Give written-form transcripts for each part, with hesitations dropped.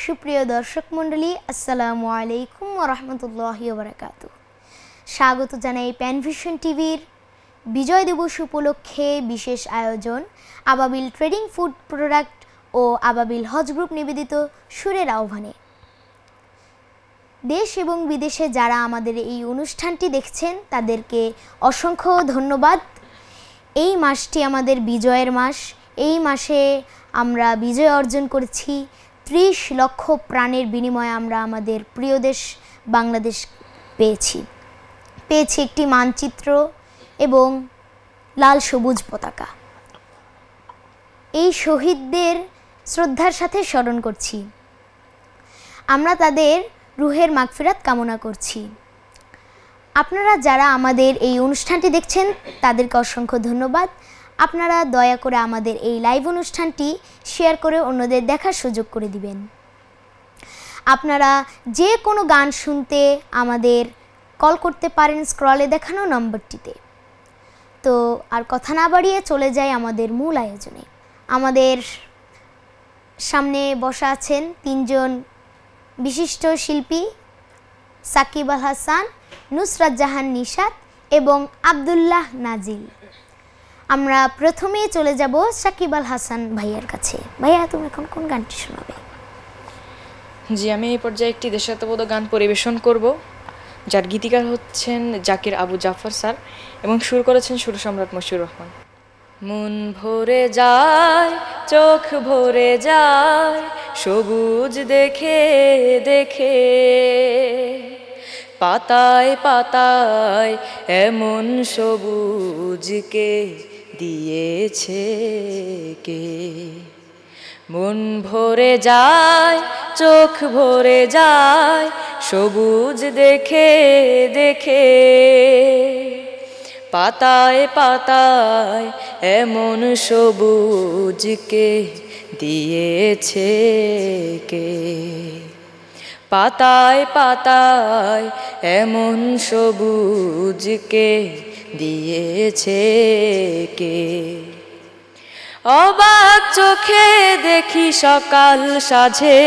সুপ্রিয় দর্শক মণ্ডলী, আসসালামু আলাইকুম ওয়া রাহমাতুল্লাহি ওয়া বারাকাতুহু। স্বাগত জানাই প্যানভিশন টিভির বিজয় দিবস উপলক্ষে বিশেষ আয়োজন আবাবিল ট্রেডিং ফুড প্রোডাক্ট ও আবাবিল হজ গ্রুপ নিবেদিত সুরের আহ্বানে। দেশ এবং বিদেশে যারা আমাদের এই অনুষ্ঠানটি দেখছেন তাদেরকে অসংখ্য ধন্যবাদ। এই মাসটি আমাদের বিজয়ের মাস। এই মাসে আমরা বিজয় অর্জন করেছি। 30 লক্ষ প্রাণের বিনিময়ে আমরা আমাদের প্রিয় দেশ বাংলাদেশ পেয়েছি একটি মানচিত্র এবং লাল সবুজ পতাকা। এই শহীদদের শ্রদ্ধার সাথে স্মরণ করছি। আমরা তাদের রুহের মাগফিরাত কামনা করছি। আপনারা যারা আমাদের এই অনুষ্ঠানটি দেখছেন তাদেরকে অসংখ্য ধন্যবাদ। আপনারা দয়া করে আমাদের এই লাইভ অনুষ্ঠানটি শেয়ার করে অন্যদের দেখার সুযোগ করে দিবেন। আপনারা যে কোনো গান শুনতে আমাদের কল করতে পারেন স্ক্রলে দেখানো নম্বরটিতে। তো আর কথা না বাড়িয়ে চলে যাই আমাদের মূল আয়োজনে। আমাদের সামনে বসা আছেন 3 জন বিশিষ্ট শিল্পী, সাকিব আল হাসান, নুসরাত জাহান নিশাত এবং আব্দুল্লাহ নাজিল। আমরা প্রথমেই চলে যাব সাকিব আল হাসান ভাইয়ার কাছে। ভাইয়া, তুমি এখন কোন গানটি শোনাবে? জি, আমি এই পর্যায়ে একটি দেশাত্মবোধক গান পরিবেশন করব, যার গীতিকার হচ্ছেন জাকির আবু জাফর স্যার এবং সুর করেছেন সুর সম্রাট মশিউর রহমান। মন ভরে যায়, চোখ ভরে যায়, সবুজ দেখে দেখে, পাতায় পাতায় এমন সবুজকে দিয়েছে কে। মন ভরে যায়, চোখ ভরে যায়, সবুজ দেখে দেখে, পাতায় পাতায় এমন সবুজকে দিয়েছে কে। পাতায় পাতায় এমন সবুজকে দিয়েছে কে। অবাক চোখে দেখি সকাল সাজে,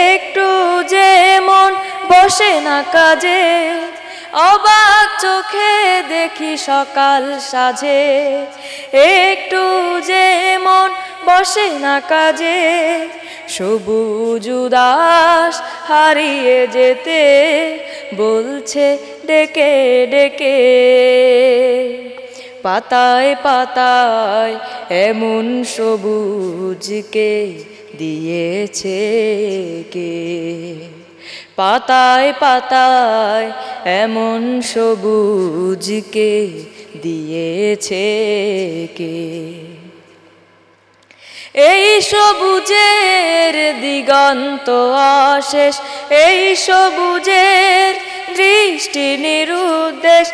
একটু যে মন বসে না কাজে। অবাক চোখে দেখি সকাল সাজে, একটু যে মন বসে না কাজে। সবুজ উদাস হারিয়ে যেতে বলছে ডেকে ডেকে, পাতায় পাতায় এমন সবুজকে দিয়েছে কে। পাতায় পাতায় এমন সবুজকে দিয়েছে কে। এই সবুজের দিগন্ত অশেষ, এই সবুজের দৃষ্টি নিরুদ্দেশ।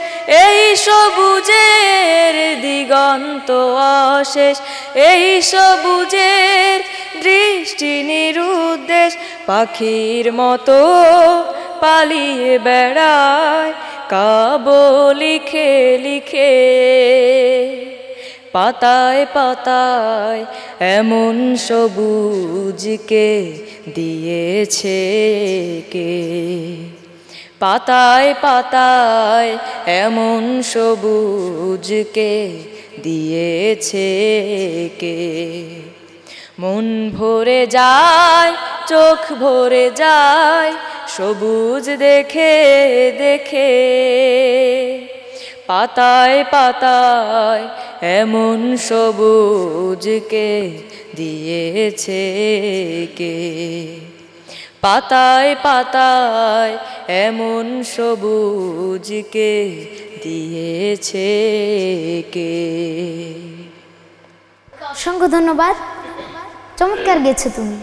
এই সবুজের দিগন্ত অশেষ, এই সবুজের দৃষ্টি নিরুদ্দেশ। পাখির মতো পালিয়ে বেড়ায় কাব্য লিখে লিখে, পাতায় পাতায় এমন সবুজকে দিয়েছে কে। পাতায় পাতায় এমন সবুজকে দিয়েছে কে। মন ভরে যায়, চোখ ভরে যায়, সবুজ দেখে দেখে, পাতায় পাতায় এমন সবুজকে দিয়েছে কে। পাতায় পাতায় এমন সবুজকে দিয়েছে কে। অসংখ্য ধন্যবাদ, চমৎকার গেছো তুমি।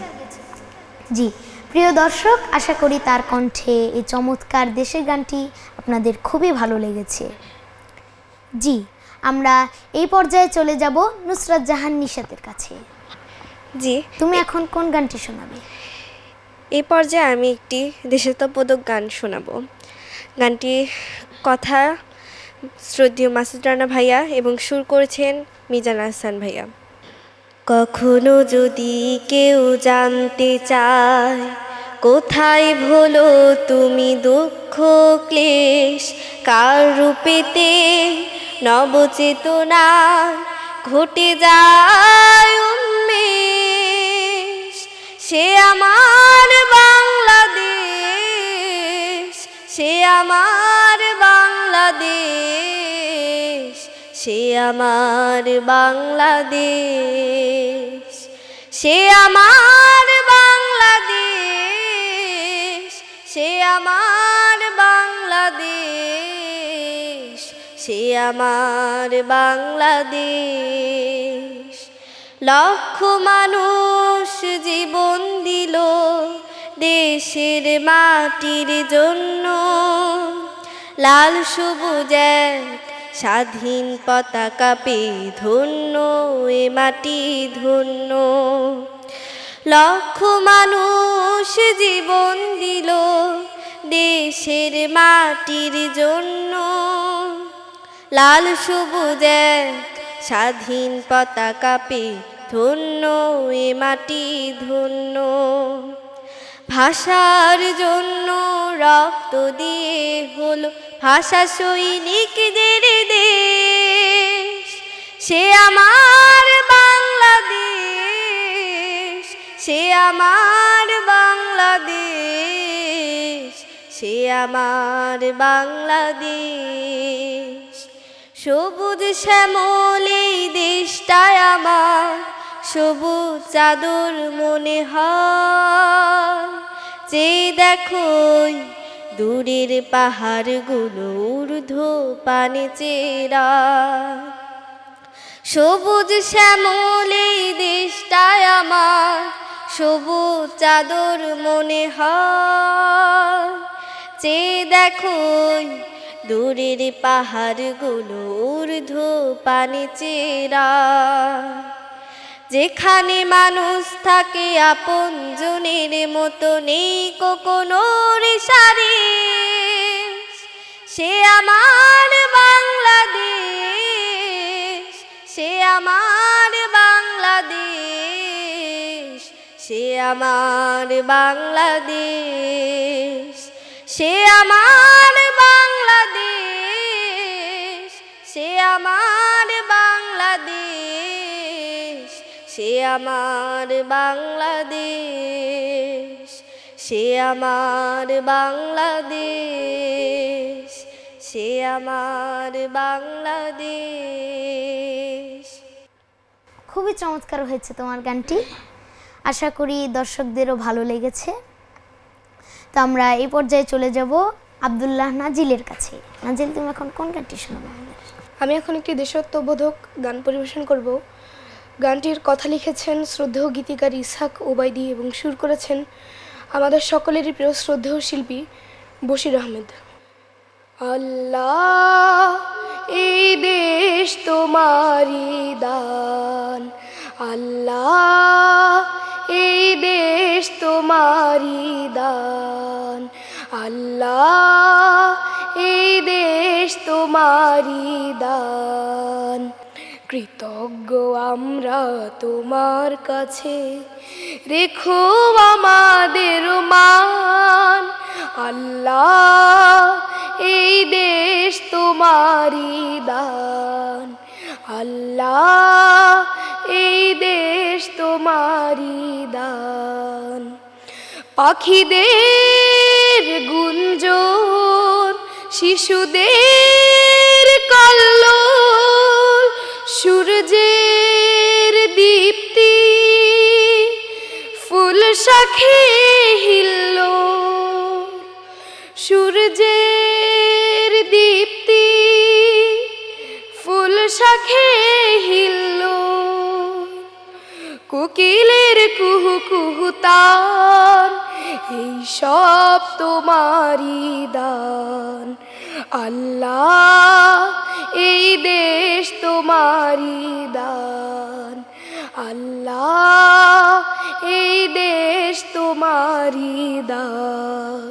জি প্রিয় দর্শক, আশা করি তার কণ্ঠে এই চমৎকার দেশের গানটি আপনাদের খুবই ভালো লেগেছে। জি, আমরা এই পর্যায়ে চলে যাব নুসরাত জাহান নিশাতের কাছে। জি, তুমি এখন কোন গানটি শোনাবে? এই পর্যায়ে আমি একটি দেশাত্মবোধক গান শোনাবো। গানটি কথা শ্রদ্ধেয় মাসুদ রানা ভাইয়া এবং সুর করেছেন মিজান আহসান ভাইয়া। কখনো যদি কেউ জানতে চায় কোথায় ভোলো তুমি দুঃখ ক্লেশ, কার রূপেতে নবচেতনা ঘটে যায় উন্মেষ, সে আমার বাংলাদেশ, সে আমার বাংলাদেশ, সে আমার বাংলাদেশ, সে আমার বাংলাদেশ, সে আমার বাংলাদেশ, সে আমার বাংলাদেশ। লক্ষ মানুষ জীবন দিল দেশের মাটির জন্য, লাল সবুজ এক স্বাধীন পতাকা পেয়ে ধন্য এ মাটি ধন্য। লক্ষ মানুষ জীবন দিল দেশের মাটির জন্য, লাল সবুজ এক স্বাধীন পতাকা পেয়ে ধন্য এ মাটি ধন্য। ভাষার জন্য রক্ত দিয়ে হলো ভাষা সৈনিকদের দেশ, সে আমার বাংলাদেশ, সে আমার বাংলাদেশ, সে আমার বাংলাদেশ। সবুজ শ্যামল এই দেশটায় আমার সবুজ চাদর মনে হয়, যে দেখো দূরের পাহাড়গুলো ঊর্ধ্ব পানে চেরা। সবুজ শ্যামল এই দেশটায় আমার সবুজ চাদর মনে হয়, যে দেখো দূরের পাহাড়গুলো ঊর্ধ্ব পানে চেরা। যেখানে মানুষ থাকে আপনজনের মতো, নেই কোনো রেশারে, সে আমার বাংলাদেশ, সে আমার বাংলাদেশ, সে আমার বাংলাদেশ, সে আমার বাংলাদেশ, সে আমার বাংলাদেশ, সে আমার বাংলাদেশ, সে আমার বাংলাদেশ, সে আমার বাংলাদেশ। খুবই চমৎকার হয়েছে তোমার গানটি, আশা করি দর্শকদেরও ভালো লেগেছে। তো আমরা এই পর্যায়ে চলে যাব আব্দুল্লাহ নাজিলের কাছে। নাজিল, তুমি এখন কোন গানটি শোনাবে আমাদের? আমি এখন একটি দেশাত্মবোধক গান পরিবেশন করব। গানটির কথা লিখেছেন শ্রদ্ধেয় গীতিকার ইসহাক ওবাইদি এবং সুর করেছেন আমাদের সকলেরই প্রিয় শ্রদ্ধেয় শিল্পী বশির আহমেদ। আল্লাহ এই দেশ তোমারি দান, আল্লাহ এই দেশ তোমারি দান, আল্লাহ এই দেশ তোমারি দান। কৃতজ্ঞ আমরা তোমার কাছে, রেখো আমাদের মান, আল্লাহ এই দেশ তোমারি দান, আল্লাহ এই দেশ তোমারি দান। পাখিদের গুঞ্জন, শিশুদের কল্লোল, সূর্যের দীপ্তি, ফুল শাখে হিল্লোল, সূর্যের দীপ্তি, ফুল শাখে হিল্লোল, কোকিলের কুহু কুহু তান, এই সব তোমারি দান, আল্লাহ এই দেশ তোমারি দান, আল্লাহ এই দেশ তোমারি দান।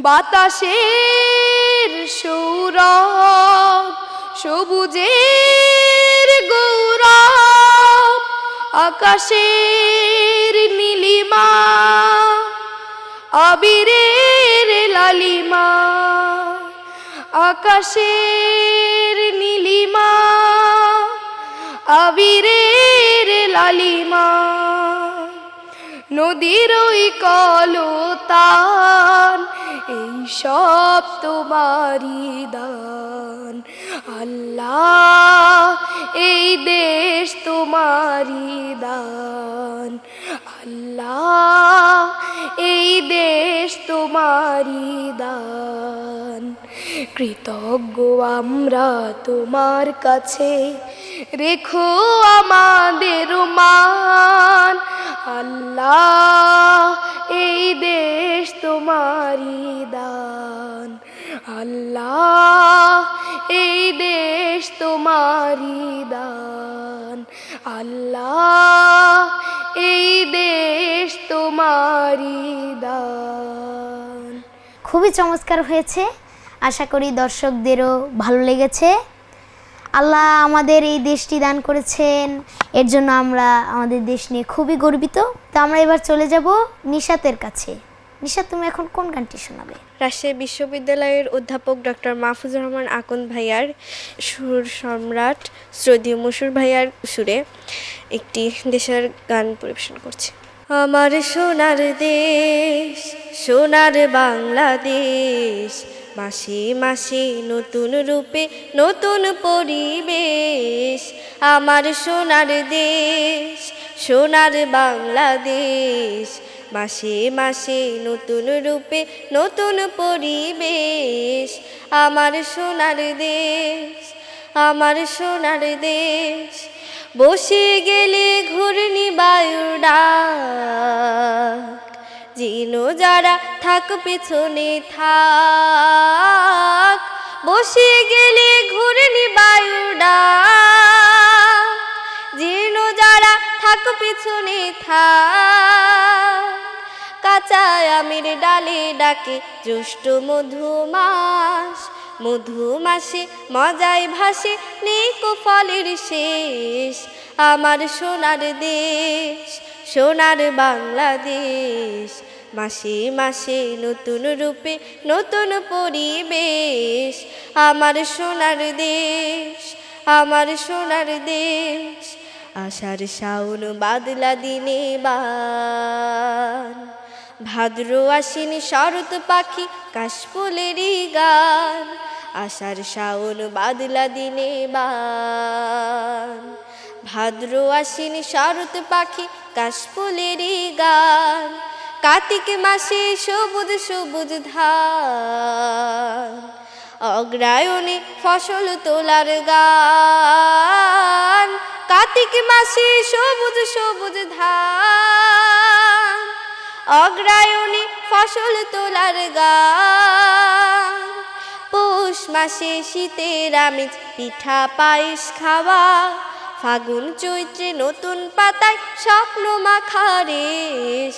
বাতাসের সৌরভ, সবুজের গৌরব, আকাশের নীলিমা আবিরের লালিমা আকাশের নীলিমা আবিরের লালিমা নদীর ওই কলতান এই সব তোমারই দান আল্লাহ এই দেশ তোমারই দান আল্লাহ এই দেশ তোমারই দান কৃতজ্ঞ আমরা তোমার কাছে রেখো আমাদের মান আল্লাহ এই দেশ তোমারই দান আল্লাহ এই দেশ তোমারই দান আল্লাহ এই দেশ তোমারই দান। খুবই চমৎকার হয়েছে, আশা করি দর্শকদেরও ভালো লেগেছে। আল্লাহ আমাদের এই দেশটি দান করেছেন, এর জন্য আমরা আমাদের দেশ নিয়ে খুবই গর্বিত। তো আমরা এবার চলে যাব নিশাতের কাছে। নিশাত, তুমি এখন কোন গানটি শোনাবে? রাজশাহী বিশ্ববিদ্যালয়ের অধ্যাপক ডক্টর মাহফুজুর রহমান আকন ভাইয়ার সুর সম্রাট শ্রদ্ধেয় মশুর ভাইয়ার সুরে একটি দেশের গান পরিবেশন করছি। আমার সোনার দেশ, সোনার বাংলাদেশ, মাসে মাসে নতুন রূপে নতুন পরিবেশ। আমার সোনার দেশ, সোনার বাংলাদেশ, মাসে মাসে নতুন রূপে নতুন পরিবেশ। আমার সোনার দেশ, আমার সোনার দেশ, বসে গেলে ঘূর্ণিবায়ুর ডাক, জিনো যারা থাক পেছনে থাক, বসে গেলে ঘূর্ণিবায়ুর ডাক, জিনো যারা থাক পেছনে থাক। কাঁচা আমের ডালে ডাকে জ্যৈষ্ঠ মধুমাস, মধুমাসে মজায় ভাসে নেই কো ফলের শেষ। আমার সোনার দেশ, সোনার বাংলাদেশ, মাসে মাসে নতুন রূপে নতুন পরিবেশ। আমার সোনার দেশ, আমার সোনার দেশ, আষাঢ় শাওন বাদলা দিনে বান, ভাদ্র আশ্বিন শরৎ পাখি কাশফুলেরই গান। আষাঢ় শাওন বাদলা দিনে বান, ভাদ্র আশ্বিন শরৎ পাখি কাশফুলেরই গান। কার্তিক মাসে সবুজ সবুজ ধান, অগ্রায়ণে ফসল তোলার গান। কার্তিক মাসে সবুজ সবুজ ধান, অগ্রায়ণে ফসল তোলার গান। পৌষ মাসে শীতের আমেজ পিঠা পায়েস খাওয়া, ফাগুন চৈত্রে নতুন পাতায় স্বপ্ন মাখা রেশ।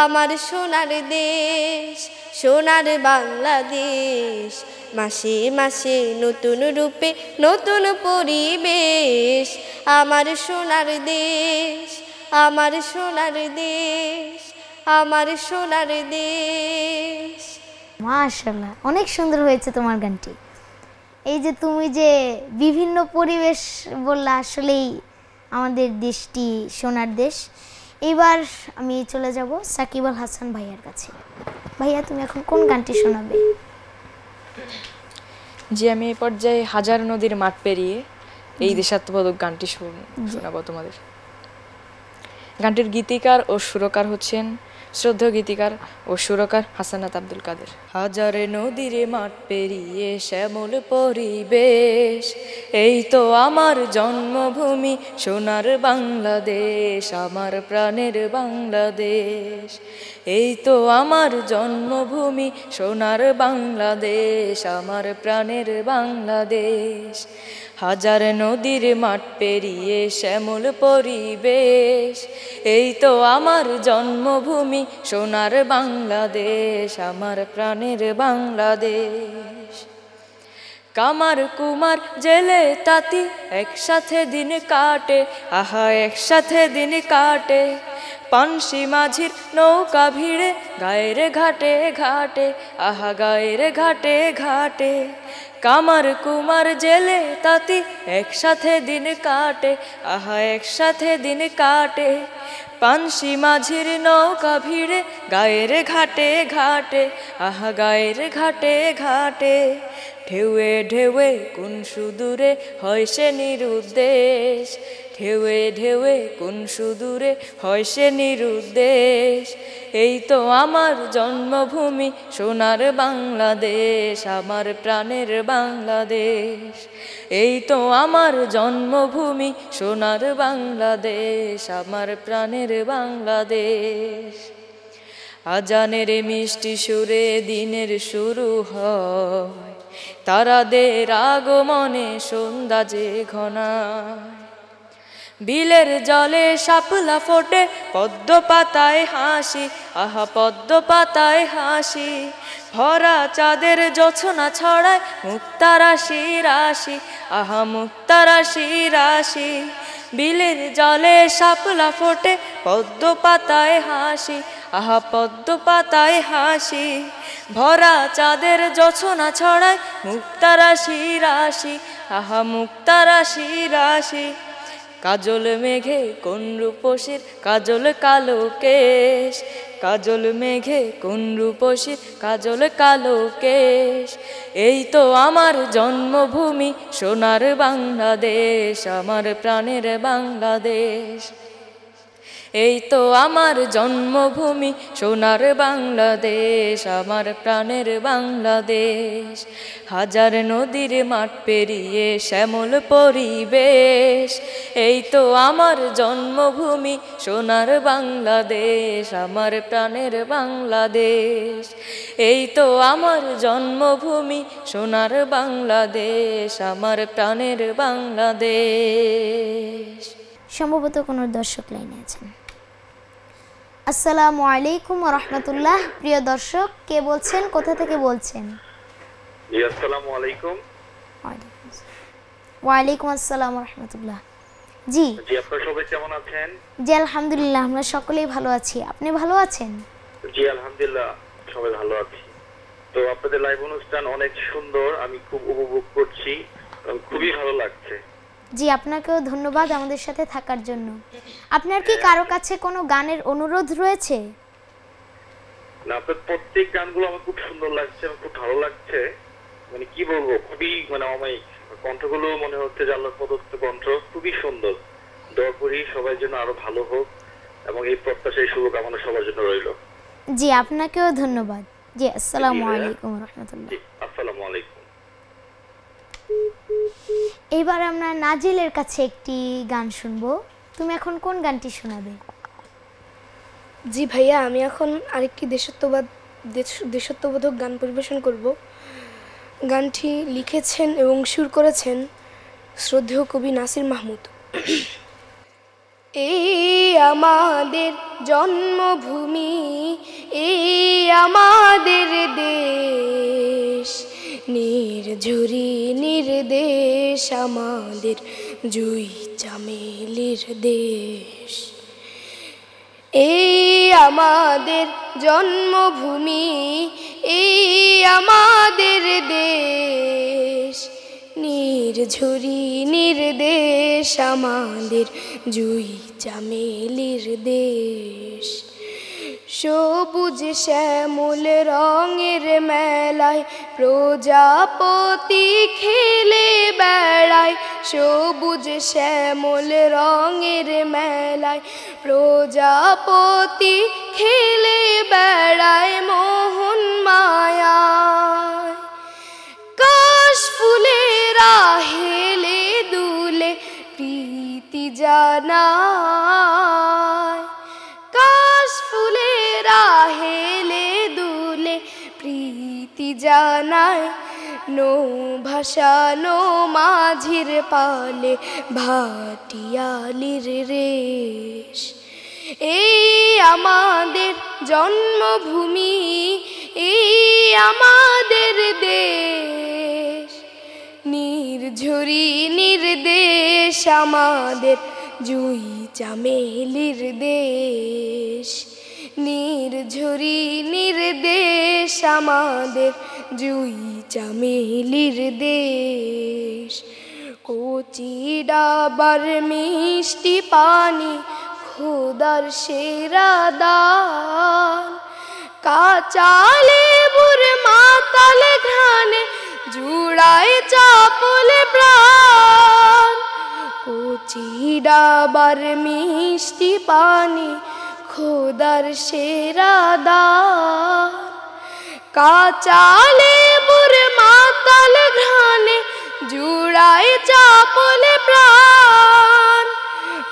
আমার সোনার দেশ, সোনার বাংলাদেশ, মাসে মাসে নতুন রূপে নতুন পরিবেশ। আমার সোনার দেশ, আমার সোনার দেশ, আমার সোনার দেশ। মাশাআল্লাহ, অনেক সুন্দর হয়েছে তোমার গানটি। এই যে তুমি যে বিভিন্ন পরিবেশ বললা, আসলেই আমাদের দেশটি সোনার দেশ। এবার আমি চলে যাব সাকিব আল হাসান ভাইয়ার কাছে। ভাইয়া, তুমি এখন কোন গানটি শোনাবে? জি, আমি এই পর্যায়ে হাজার নদীর মাঠ পেরিয়ে এই দেশাত্মবোধক গানটি শোনাবো তোমাদের। গানটির গীতিকার ও সুরকার হচ্ছেন শ্রদ্ধেয় গীতিকার ও সুরকার হাসানাত আব্দুল কাদের। হাজার নদীর মাঠ পেরিয়ে শ্যামল পরিবেশ, এই তো আমার জন্মভূমি সোনার বাংলাদেশ, আমার প্রাণের বাংলাদেশ। এই তো আমার জন্মভূমি সোনার বাংলাদেশ, আমার প্রাণের বাংলাদেশ। হাজার নদীর মাঠ পেরিয়ে শ্যামল পরিবেশ, এই তো আমার জন্মভূমি সোনার বাংলাদেশ, আমার প্রাণের বাংলাদেশ। কামার কুমার জেলে তাঁতি একসাথে দিন কাটে, আহা একসাথে দিন কাটে। পানসি মাঝির নৌকা ভিড়ে গায়ের ঘাটে ঘাটে, আহা গায়ের ঘাটে ঘাটে। কামার কুমার জেলে তাঁতি একসাথে দিন কাটে, আহা একসাথে দিন কাটে। পানসি মাঝির নৌকা ভিড়ে গায়ের ঘাটে ঘাটে, আহা গায়ের ঘাটে ঘাটে। ঢেউয়ে ঢেউয়ে কোন সুদূরে হয় সে নিরুদ্দেশ, ঢেউয়ে ঢেউয়ে কোন সুদূরে হয় সে নিরুদ্দেশ। এই তো আমার জন্মভূমি সোনার বাংলাদেশ, আমার প্রাণের বাংলাদেশ। এই তো আমার জন্মভূমি সোনার বাংলাদেশ, আমার প্রাণের বাংলাদেশ। আজানের মিষ্টি সুরে দিনের শুরু হয়, তারাদের আগমনে সন্ধ্যা যে ঘনায়। বিলের জলে শাপলা ফোটে পদ্ম পাতায় হাসি, আহা পদ্ম পাতায় হাসি। ভরা চাঁদের জোছনা ছড়ায় মুক্তা রাশি রাশি, আহা মুক্তা রাশি রাশি। বিলের জলে শাপলা ফোটে পদ্ম পাতায় হাসি, আহা পদ্ম পাতায় হাসি। ভরা চাঁদের জোছনা ছড়ায় মুক্তা রাশি রাশি, আহা মুক্তা রাশি রাশি। কাজল মেঘে কোন রূপসীর কাজল কালো কেশ, কাজল মেঘে কোন রূপসীর কাজল কালো কেশ। এই তো আমার জন্মভূমি সোনার বাংলাদেশ, আমার প্রাণের বাংলাদেশ। এই তো আমার জন্মভূমি সোনার বাংলাদেশ, আমার প্রাণের বাংলাদেশ। হাজার নদীর মাঠ পেরিয়ে শ্যামল পরিবেশ, এই তো আমার জন্মভূমি সোনার বাংলাদেশ, আমার প্রাণের বাংলাদেশ। এই তো আমার জন্মভূমি সোনার বাংলাদেশ, আমার প্রাণের বাংলাদেশ। সম্ভবত কোনো দর্শক লাইনে আছেন। আসসালামু আলাইকুম ওয়া রাহমাতুল্লাহ। প্রিয় দর্শক, কে বলছেন, কোথা থেকে বলছেন? জি আসসালামু আলাইকুম। ওয়া আলাইকুম আসসালাম ওয়া রাহমাতুল্লাহ। জি জি, আপনারা সবাই কেমন আছেন? জি আলহামদুলিল্লাহ, আমরা সকলেই ভালো আছি। আপনি ভালো আছেন? জি আলহামদুলিল্লাহ, সবাই ভালো আছি। তো আপনাদের লাইভ অনুষ্ঠান অনেক সুন্দর, আমি খুব উপভোগ করছি, খুবই ভালো লাগছে। জি, আপনাকেও ধন্যবাদ আমাদের সাথে থাকার জন্য। আপনার কি কারো কাছে কোনো গানের অনুরোধ রয়েছে? না, আপনার প্রত্যেক গানগুলো আমার খুব সুন্দর লাগছে, আমার খুব ভালো লাগছে। মানে কি বলবো, খুবই অমায়িক কণ্ঠগুলো, মনে হচ্ছে যে আল্লাহর প্রদত্ত কণ্ঠ, খুবই সুন্দর। দোয়া করি সবার জন্য আরো ভালো হোক এবং এই প্রত্যাশায় শুভকামনা সবার জন্য রইল। জি, আপনাকেও ধন্যবাদ। জি, আসসালামু আলাইকুম ওয়া রাহমাতুল্লাহ। জি আসসালামু আলাইকুম। এবার আমরা নাজিলের কাছে একটি গান শুনবো। তুমি এখন কোন গানটি শোনাবে? জি ভাইয়া, আমি এখন আরেকটি দেশত্ববোধক গান পরিবেশন করব। গানটি লিখেছেন এবং সুর করেছেন শ্রদ্ধেয় কবি নাসির মাহমুদ। এই আমাদের জন্মভূমি, এই আমাদের দেশ, নির্ঝরি নির্দেশ আমাদের জুই চামেলির দেশ। এই আমাদের জন্মভূমি, এই আমাদের দেশ, নির্ঝরি নির্দেশ আমাদের জুই চামেলির দেশ। সবুজ শ্যামল রঙের মেলায় প্রজাপতি খেলে বেড়ায়, সবুজ শ্যামল রঙের মেলায় প্রজাপতি খেলে বেড়ায় মোহন মায়ায়। কাশ ফুলেরা হেলে দুলে প্রীতি জানায়, কাশ ফুলেরা হেলে দুলে প্রীতি জানায়। নো ভাসানো মাঝির পালে ভাটিয়ালির রেশ। এই আমাদের জন্মভূমি, এই আমাদের দেশ, নির্ঝরি নির্দেশ আমাদের জুই চামেলির দেশ, নির্ঝরি নির্দেশ আমাদের জুই চামেলির দেশ। কচি ডাবার মিষ্টি পানি খোদার সেরা দান, কাঁচা লেবুর মাতাল ঘ্রাণে জুড়ায় চাপল প্রাণ। কচি ডাবার মিষ্টি পানি খোদার সেরা দান, কাঁচা লেবুর মাতাল ঘ্রাণে জুড়ায় চাপল প্রাণ।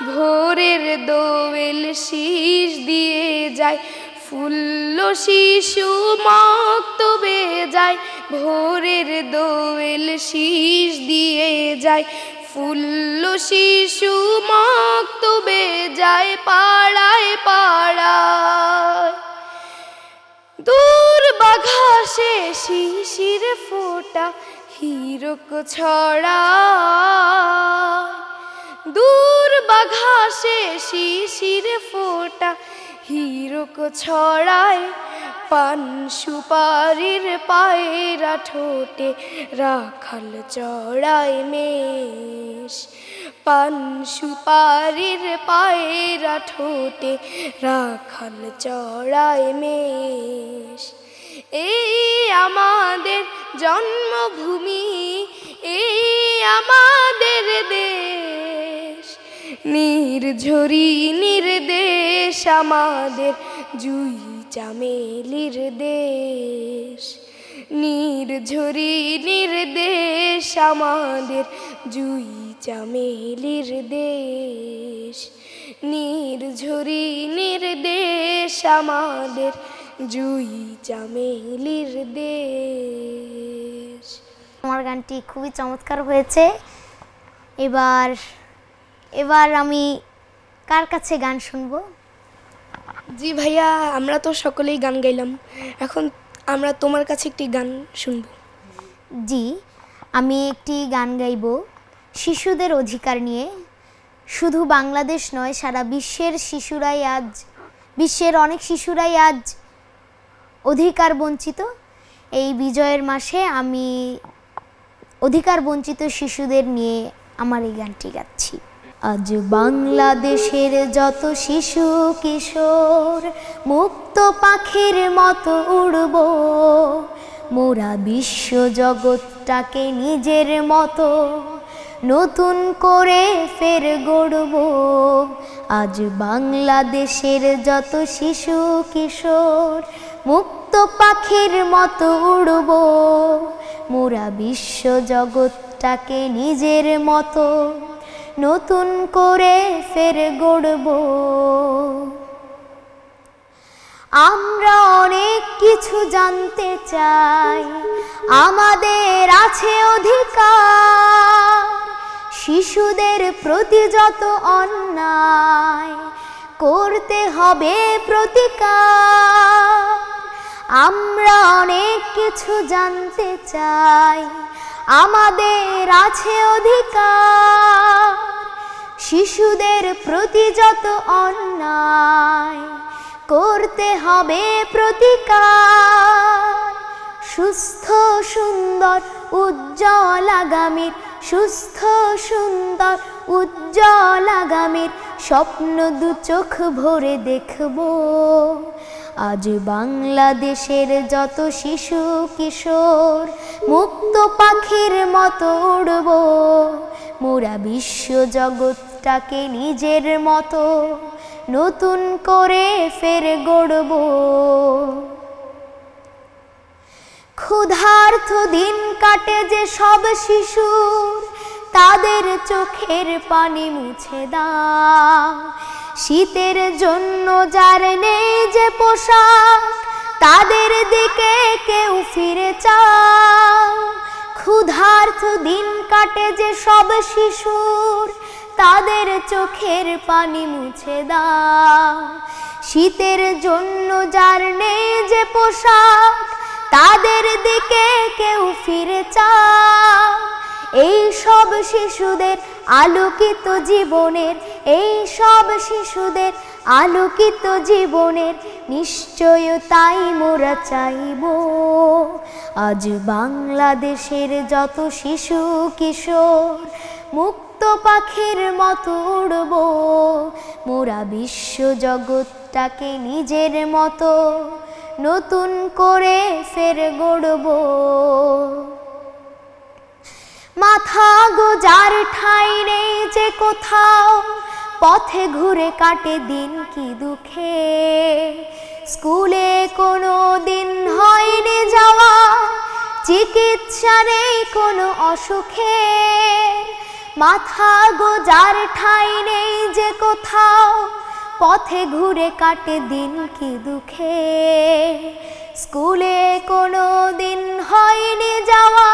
ভোরের দোয়েল শীষ দিয়ে যায় ফুল্ল শিশু মক্তবে যায়, ভোরের দোয়েল শীষ দিয়ে যায় ফুল্ল শিশু মক্তবে যায় পাড়ায় পাড়ায়। দূর বাঘাসে শিশির ফোঁটা হিরক ছড়ায়, দূর বাঘাসে শিশির ফোঁটা হিরক ছড়ায়। পান সুপারির পায়রা ঠোঁটে রাখাল চড়ায় মেষ, পান সুপারির পায়রা ঠোঁটে রাখাল চড়ায় মেষ। এই আমাদের জন্মভূমি, এই আমাদের দেশ, নির্ঝরি নির্দেশ আমাদের জুই চামেলির দেশ, নির্ঝরি নির্দেশ আমাদের জুই চামেলির দেশ, নির্ঝরি নির্দেশ আমাদের জুই চামেলির দেশ। আমার গানটি খুবই চমৎকার হয়েছে। এবার আমি কার কাছে গান শুনবো? জি ভাইয়া, আমরা তো সকলেই গান গাইলাম, এখন আমরা তোমার কাছে একটি গান শুনবো। জি, আমি একটি গান গাইব শিশুদের অধিকার নিয়ে। শুধু বাংলাদেশ নয়, সারা বিশ্বের অনেক শিশুরাই আজ অধিকার বঞ্চিত। এই বিজয়ের মাসে আমি অধিকার বঞ্চিত শিশুদের নিয়ে আমার এই গানটি গাচ্ছি। আজ বাংলাদেশের যত শিশু কিশোর মুক্ত পাখির মতো উড়ব, মোরা বিশ্ব জগৎটাকে নিজের মতো নতুন করে ফের গড়ব। আজ বাংলাদেশের যত শিশু কিশোর মুক্ত পাখির মতো উড়ব, মোরা বিশ্ব জগৎটাকে নিজের মতো নতুন করে ফের গড়ব। আমরা অনেক কিছু জানতে চাই, আমাদের আছে অধিকার। শিশুদের প্রতি যত অন্যায় করতে হবে প্রতিকার। আমরা অনেক কিছু জানতে চাই, আমাদের আছে অধিকার। শিশুদের প্রতি যত অন্যায় করতে হবে প্রতিকার। সুস্থ সুন্দর উজ্জ্বল আগামীর, সুস্থ সুন্দর উজ্জ্বল আগামীর স্বপ্ন দু চোখ ভরে দেখব। আজ বাংলাদেশের যত শিশু কিশোর মুক্ত পাখির মতো উড়ব, মোরা বিশ্ব জগৎটাকে নিজের মতো নতুন করে ফের গড়ব। ক্ষুধার্ত দিন কাটে যে সব শিশুর, তাদের চোখের পানি মুছে দাও। শীতের জন্য যার নেই যে পোশাক, তাদের দিকে কেউ ফিরে চাও। ক্ষুধার্ত দিন কাটে যে সব শিশুর, তাদের চোখের পানি মুছে দাও। শীতের জন্য যার নেই যে পোশাক, তাদের দিকে কেউ ফিরে চাও। এই সব শিশুদের আলোকিত জীবনের, এই সব শিশুদের আলোকিত জীবনের নিশ্চয়তাই মোরা চাইব। আজ বাংলাদেশের যত শিশু কিশোর মুক্ত পাখির মতো উড়ব, মোরা বিশ্ব জগৎটাকে নিজের মতো নতুন করে ফের গড়ব। মাথা গোজার ঠাঁই নেই যে কোথাও, পথে ঘুরে কাটে দিন কি দুঃখে। স্কুলে কোনো দিন হয়নি যাওয়া, চিকিৎসা নেই কোনো অসুখে। মাথা গোজার ঠাঁই নেই যে কোথাও, পথে ঘুরে কাটে দিন কি দুঃখে। স্কুলে কোনো দিন হয়নি যাওয়া,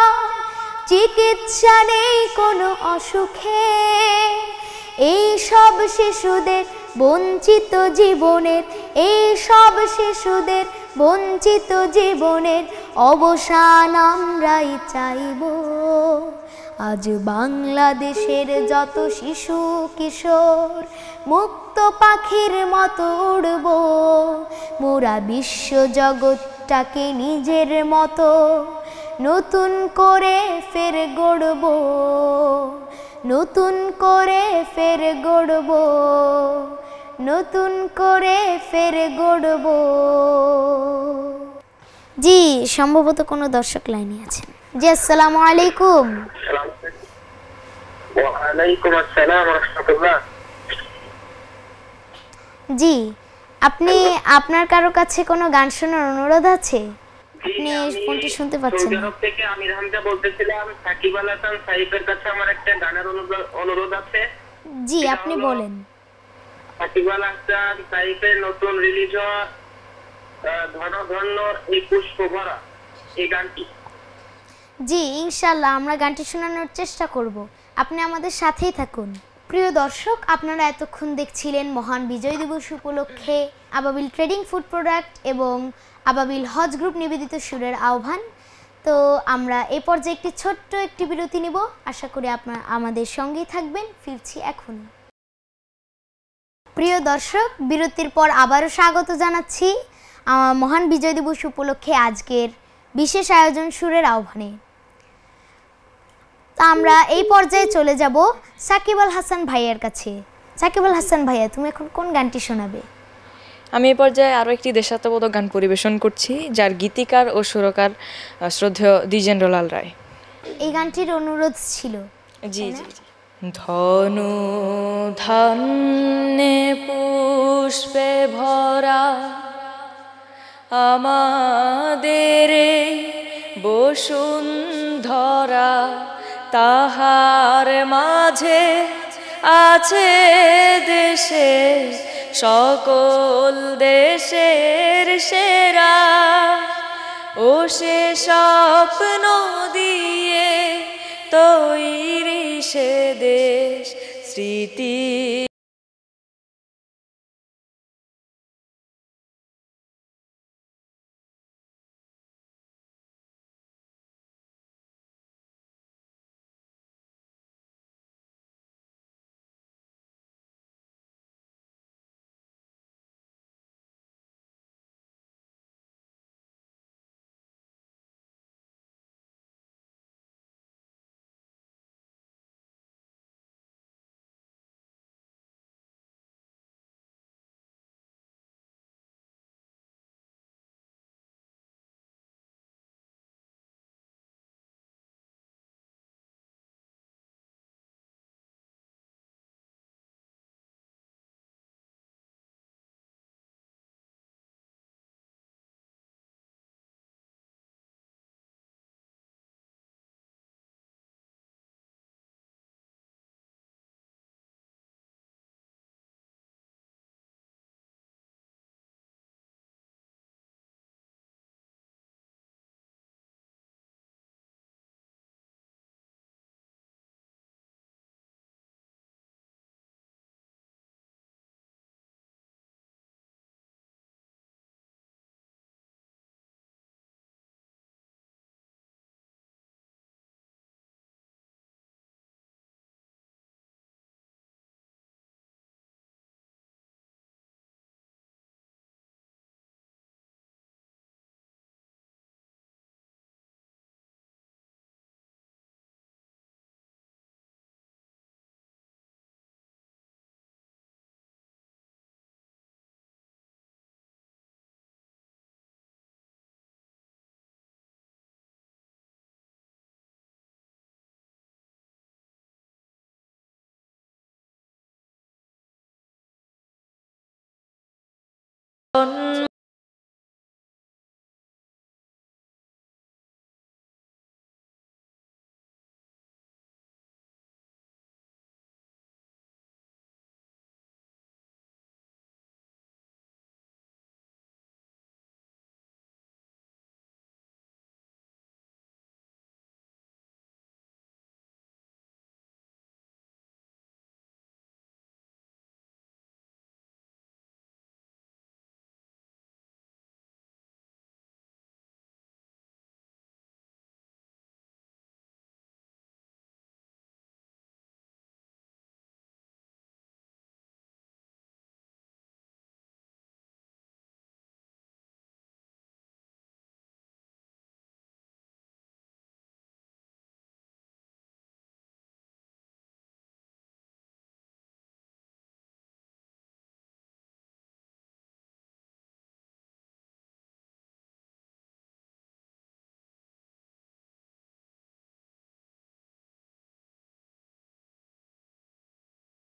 চিকিৎসা নেই কোনো অসুখে। এই সব শিশুদের বঞ্চিত জীবনের, এই সব শিশুদের বঞ্চিত জীবনের অবসান আমরাই চাইব। আজ বাংলাদেশের যত শিশু কিশোর মুক্ত পাখির মতো উড়ব, মোরা বিশ্ব জগৎটাকে নিজের মতো নতুন করে ফের গড়ব, নতুন করে ফের গড়ব, নতুন করে ফের গড়ব। জি, সম্ভবত কোনো দর্শক লাইনে আছেন। জি, আসসালামু আলাইকুম। ওয়ালাইকুম আসসালাম ওয়া রাহমাতুল্লাহ। জি, আপনি আপনার কারো কাছে কোনো গান শোনার অনুরোধ আছে? আপনি ফোনটি শুনতে পাচ্ছেন না। সৌদি থেকে আমির হামজা বলতেছিলাম। সাকিব আল হাসান সাইফের কাছে আমার একটা গানের অনুরোধ আছে। জি, আপনি বলেন। সাকিব আল হাসান সাইফের নতুন রিলিজ হওয়া ধন ধন্য 21 ভরা এই গানটি। জি, ইনশাআল্লাহ আমরা গানটি শোনানোর চেষ্টা করব। আপনি আমাদের সাথেই থাকুন। প্রিয় দর্শক, আপনারা এতক্ষণ দেখছিলেন মহান বিজয় দিবস উপলক্ষে আবাবিল ট্রেডিং ফুড প্রোডাক্ট এবং আবাবিল হজ গ্রুপ নিবেদিত সুরের আহ্বান। তো আমরা এ পর্যায়ে একটি ছোট্ট একটি বিরতি নিব। আশা করি আপনারা আমাদের সঙ্গেই থাকবেন। ফিরছি এখন। প্রিয় দর্শক, বিরতির পর আবারও স্বাগত জানাচ্ছি মহান বিজয় দিবস উপলক্ষে আজকের বিশেষ আয়োজন সুরের আহ্বানে। তা আমরা এই পর্যায়ে চলে যাব সাকিব আল হাসান ভাইয়ের কাছে। সাকিব আল হাসান ভাইয়া, তুমি এখন কোন গানটি শোনাবে? আমি এই পর্যায়ে আরও একটি দেশাত্মবোধক গান পরিবেশন করছি, যার গীতিকার ও সুরকার শ্রদ্ধেয় দ্বিজেন্দ্রলাল রায়। এই গানটির অনুরোধ ছিল। জি জি জি। ধনু ধান্যে পুষ্পে ভরা আমাদের বসুন্ধরা, তাহার মাঝে আছে দেশে সকল দেশের সেরা। ও সে স্বপ্ন দিয়ে তৈরি সে দেশ স্মৃতি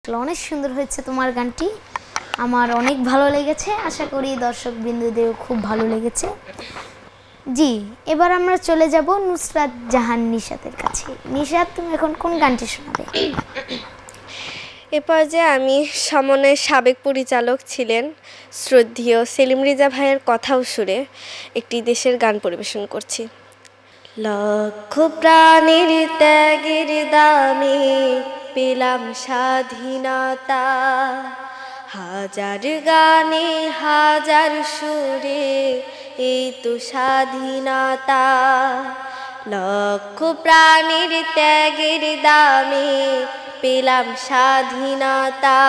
অনেক সুন্দর হয়েছে তোমার গানটি, আমার অনেক ভালো লেগেছে, আশা করি দর্শক বৃন্দদেরও খুব ভালো লেগেছে। জি, এবার আমরা চলে যাব নুসরাত জাহান নিশাতের কাছে। নিশাত, তুমি এখন কোন গানটি শোনাবে? এ পর্যায়ে আমি সমন্বয়ের সাবেক পরিচালক ছিলেন শ্রদ্ধেয় সেলিম রিজা ভাইয়ের কথাও সুরে একটি দেশের গান পরিবেশন করছি। লক্ষ প্রাণীর ত্যাগের দামে পেলাম স্বাধীনতা, হাজার গানে হাজার সুরে এই তো স্বাধীনতা। লক্ষ প্রাণীর ত্যাগের দামে পেলাম স্বাধীনতা,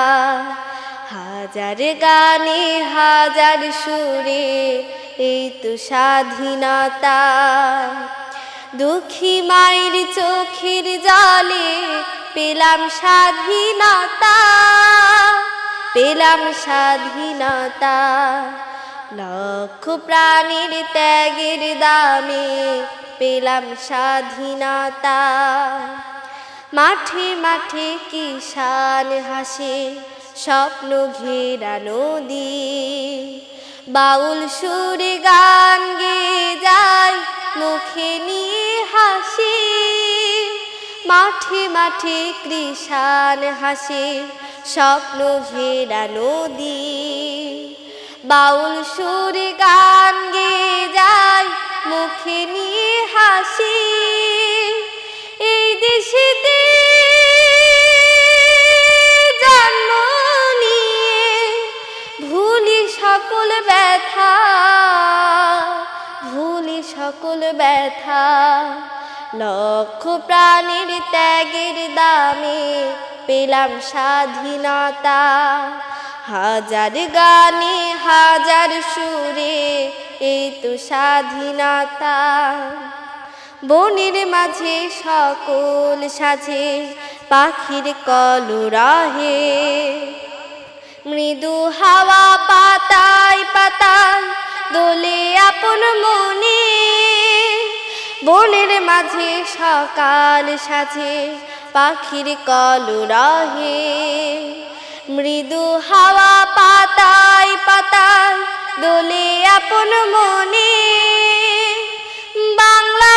হাজার গানে হাজার সুরে এই তো স্বাধীনতা। দুঃখী মায়ের চোখের জলে পেলাম স্বাধীনতা, পেলাম স্বাধীনতা। লক্ষ প্রাণীর ত্যাগের দামে পেলাম স্বাধীনতা। মাঠে মাঠে কিষান হাসে স্বপ্ন ঘেরা নদী, বাউল সুরে গান গেয়ে যায় মুখে নিয়ে হাসি। মাঠে মাঠে কৃষান হাসে স্বপ্ন ঘেরা নদী, বাউল সুরে গান গেয়ে যায় মুখে নিয়ে হাসি। এই দেশেতে জন্ম নিয়ে ভুলি সকল ব্যথা, ভুলি সকল ব্যথা। লক্ষ প্রাণীর ত্যাগের দামে পেলাম স্বাধীনতা, হাজার গানে হাজার সুরে এই তো স্বাধীনতা। বনের মাঝে সকল সাজে পাখির কলরাহে, মৃদু হাওয়া পাতায় পাতায় দোলে আপন মনে। বনের মাঝে সকাল সাজে পাখির কলরাহে, মৃদু হাওয়া পাতায় পাতায় দোলে আপন মনে। বাংলা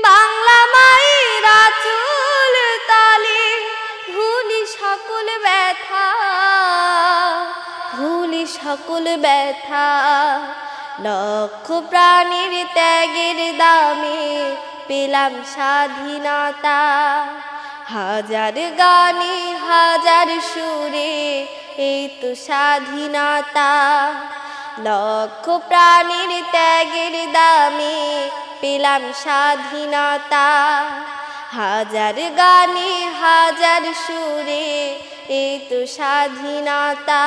বাংলা মায়ের আঁচল তালে ভুলি সকল ব্যথা, ভুলি সকল ব্যথা। লক্ষ প্রাণীর ত্যাগের দামে পেলাম স্বাধীনতা, হাজার গানে হাজার সুরে এই তো স্বাধীনতা। লক্ষ প্রাণীর ত্যাগের দামে পেলাম স্বাধীনতা, হাজার গানে হাজার সুরে এই তো স্বাধীনতা।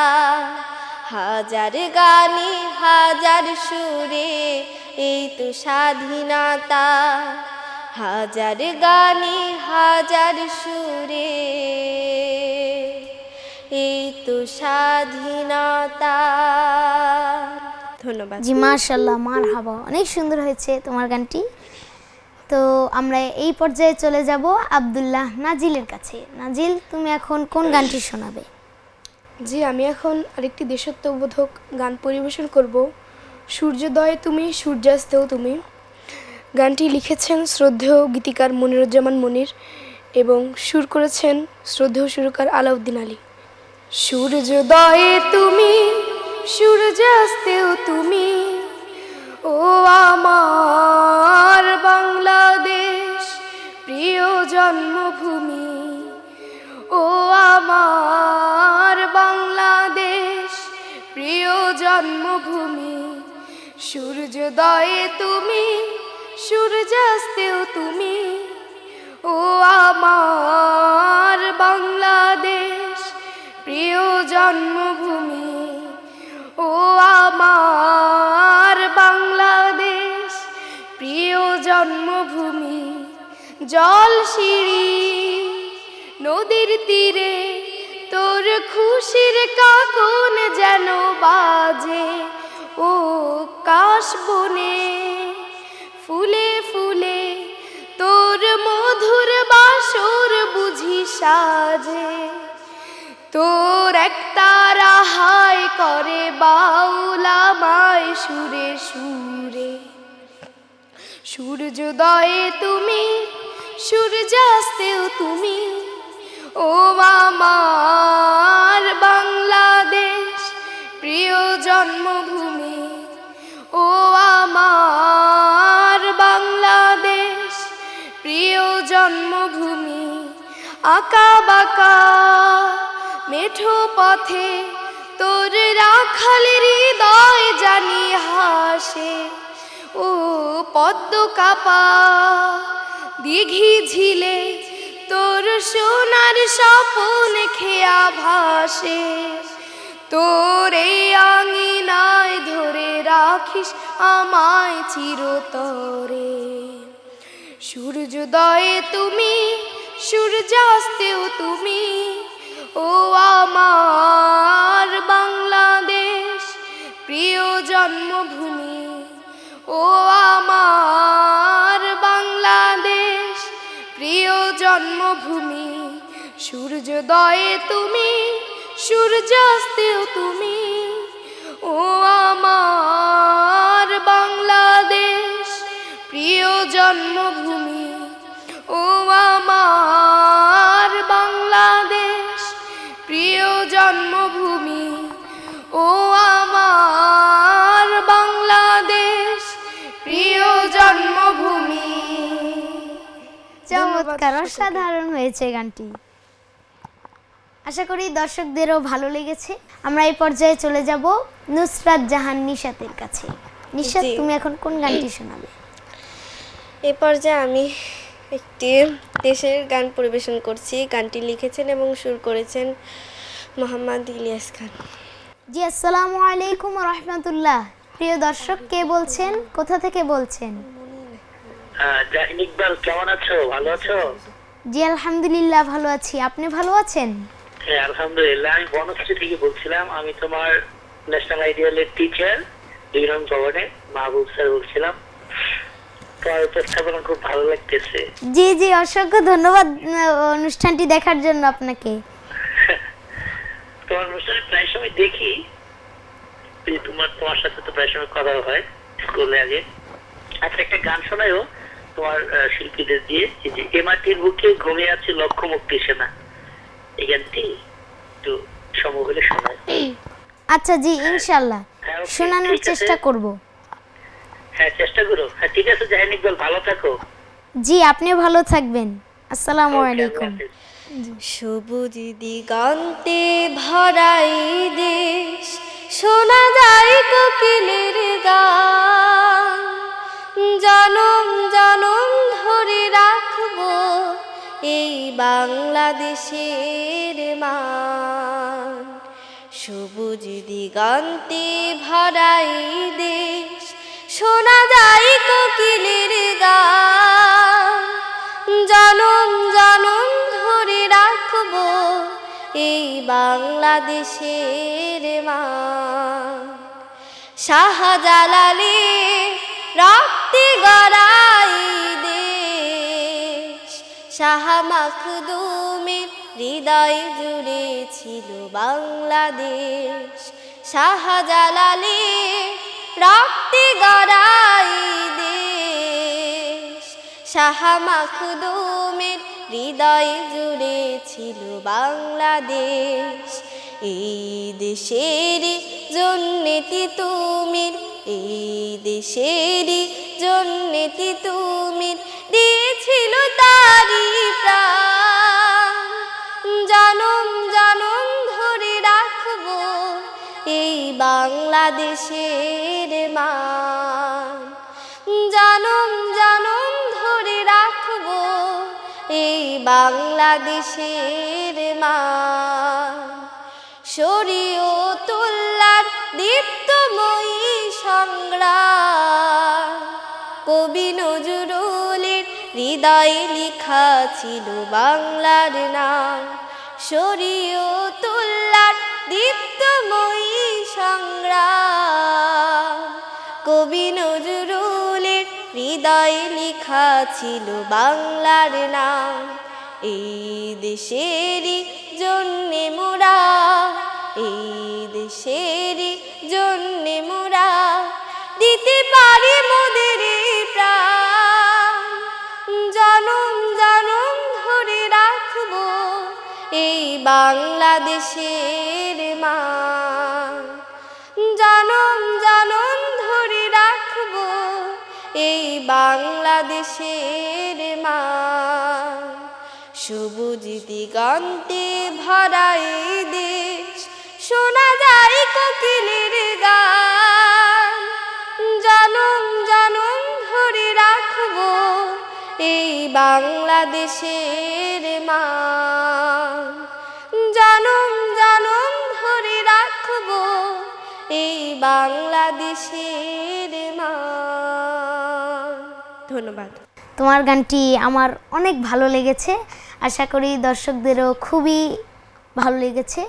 হাজার গানে হাজার সুরে এই তো স্বাধীনতা, হাজার গানে হাজার সুরে এই তো স্বাধীনতা। ধন্যবাদ। জি, মাশাআল্লাহ, মারহাবা, অনেক সুন্দর হয়েছে তোমার গানটি। তো আমরা এই পর্যায়ে চলে যাব আব্দুল্লাহ নাজিলের কাছে। নাজিল, তুমি এখন কোন গানটি শোনাবে? জি, আমি এখন আরেকটি দেশাত্মবোধক গান পরিবেশন করব, সূর্যোদয়ে তুমি সূর্যাস্তেও তুমি। গানটি লিখেছেন শ্রদ্ধেয় গীতিকার মনিরুজ্জামান মনির এবং সুর করেছেন শ্রদ্ধেয় সুরকার আলাউদ্দিন আলী। সূর্যোদয়ে তুমি সূর্যাস্তেও তুমি, ও আমার বাংলাদেশ প্রিয় জন্মভূমি। ও আমার বাংলাদেশ প্রিয় জন্মভূমি। সূর্যোদয়ে তুমি সূর্যাস্তেও তুমি, ও আমার বাংলাদেশ প্রিয় জন্মভূমি। ও আমার বাংলাদেশ প্রিয় জন্মভূমি। জল সিঁড়ি নদীর তীরে তোর খুশির কাকন যেন বাজে। ও কাশ বনে ফুলে ফুলে তোর তোর মধুর বাসর বুঝি সাজে, তোর একটা রাহাই করে বাউলামায় সুরে সুরে। সূর্যোদয়ে তুমি, সূর্যাস্তেও তুমি, ও আমার বাংলাদেশ প্রিয় জন্মভূমি। ও আমার বাংলাদেশ প্রিয় জন্মভূমি। আঁকা বাঁকা মেঠো পথে তোর রাখাল হৃদয় জানি হাসে। ও পদ্ম কাপা দিঘি ঝিলে তোর সোনার স্বপন খেয়া ভাসে। তোর এই আঙিনায় ধরে রাখিস আমায় চিরতরে। সূর্যোদয়ে তুমি, সূর্যাস্তেও তুমি, ও আমার বাংলাদেশ প্রিয় জন্মভূমি। ও আমার বাংলাদেশ প্রিয় জন্মভূমি। সূর্যোদয়ে তুমি, সূর্যাস্তেও তুমি, ও আমার বাংলাদেশ প্রিয় জন্মভূমি। ও আমার বাংলাদেশ প্রিয় জন্মভূমি। ও আমার বাংলাদেশ প্রিয় জন্মভূমি। চমৎকার, অসাধারণ হয়েছে গানটি। আশা করি দর্শকদেরও ভালো লেগেছে। আমরা এই পর্যায়ে চলে যাব নুসরাত জাহান নিশাতের কাছে। নিশাত, জি। তুমি এখন কোন গানটি শোনাবে? এ পর্যায়ে আমি একটি দেশের গান পরিবেশন করছি। গানটি লিখেছেন এবং সুর করেছেন মোহাম্মদ ইলিয়াস খান। জি, আসসালামু আলাইকুম ওয়া রাহমাতুল্লাহ। প্রিয় দর্শক, কে বলছেন, কোথা থেকে বলছেন? জাহিন ইকবাল, কেমন আছো? ভালো আছো? জি আলহামদুলিল্লাহ ভালো আছি। আপনি ভালো আছেন? হ্যাঁ আলহামদুলিল্লাহ। আমি বনশ্রী থেকে বলছিলাম। আমি তোমার ন্যাশনাল আইডিয়ালের টিচার 2 নং ভবনে মাহবুব স্যার বলছিলাম। তোমার উপস্থাপনা খুব ভালো লাগতেছে। জি জি, অসংখ্য ধন্যবাদ অনুষ্ঠানটি দেখার জন্য আপনাকে। তোমার অনুষ্ঠানে প্রায় সময় দেখি, তোমার সাথে তো প্রায় সময় কথা হয় স্কুলে আগে। আচ্ছা, একটা গান শোনায়ও তোমার শিল্পীদের দিয়ে, এই যে এ মাটির বুকে ঘুমিয়ে আছে লক্ষ মুক্তি সেনা, এই গানটি একটু সম্ভব হলে শোনায়। আচ্ছা জি, ইনশাআল্লাহ হ্যাঁ, okay, শোনানোর ঠিক আছে। চেষ্টা করব। হ্যাঁ চেষ্টা করো। হ্যাঁ ঠিক আছে জাহিন ইকবাল, ভালো থাকো। জি, আপনি ভালো থাকবেন। আসসালামু Okay, আলাইকুম। আল্লাহ হাফেজ। সবুজ দিগন্তে ভরাই দেশ, শোনা যায় কোকিলের গান। জনম জনম ধরে রাখবো এই বাংলাদেশের মান। সবুজ দিগন্তে ভরাই দেশ, শোনা যায় কোকিলের গান। জনম জনম ধরে রাখবো এই বাংলাদেশের মান। শাহজালালে রক্তে গড়াই দেশ, শাহ মাখদুমের হৃদয় জুড়ে ছিল বাংলাদেশ। শাহজালালে রক্তে গড়াই দেশ, শাহ মাখদুমের হৃদয় জুড়ে ছিল বাংলাদেশ। এই দেশের জন্যে তুমি, এই দেশের জন্যে তুমি দিয়েছিল তারি প্রাণ। জনম জনম ধরে রাখবো এই বাংলাদেশের মান। জনম জনম ধরে রাখবো এই বাংলাদেশের মান। শরীয়তুল্লাহর দীপ্তময়ী সংগ্রাম, কবি নজরুলের হৃদয়ে লেখা ছিল বাংলার নাম। শরীয়তুল্লাহর দীপ্তময়ী সংগ্রাম, কবি নজরুলের হৃদয়ে লেখা লেখা ছিল বাংলার নাম। এই দেশেরই জন্যে মোরা, এই দেশেরই জন্যে মোরা দিতে পারি মোদের প্রাণ। জনম জনম ধরে রাখবো এই বাংলাদেশের মান। জনম জনম ধরে রাখবো এই বাংলাদেশের মান। সবুজ দিগন্তে ভরা এই দেশ, শোনা যায় কোকিলের গান। জনম জনম ধরে রাখবো এই বাংলাদেশের মান। জনম জনম ধরে রাখবো এই বাংলাদেশের মান। ধন্যবাদ। তোমার গানটি আমার অনেক ভালো লেগেছে, আশা করি দর্শকদেরও খুবই ভালো লেগেছে।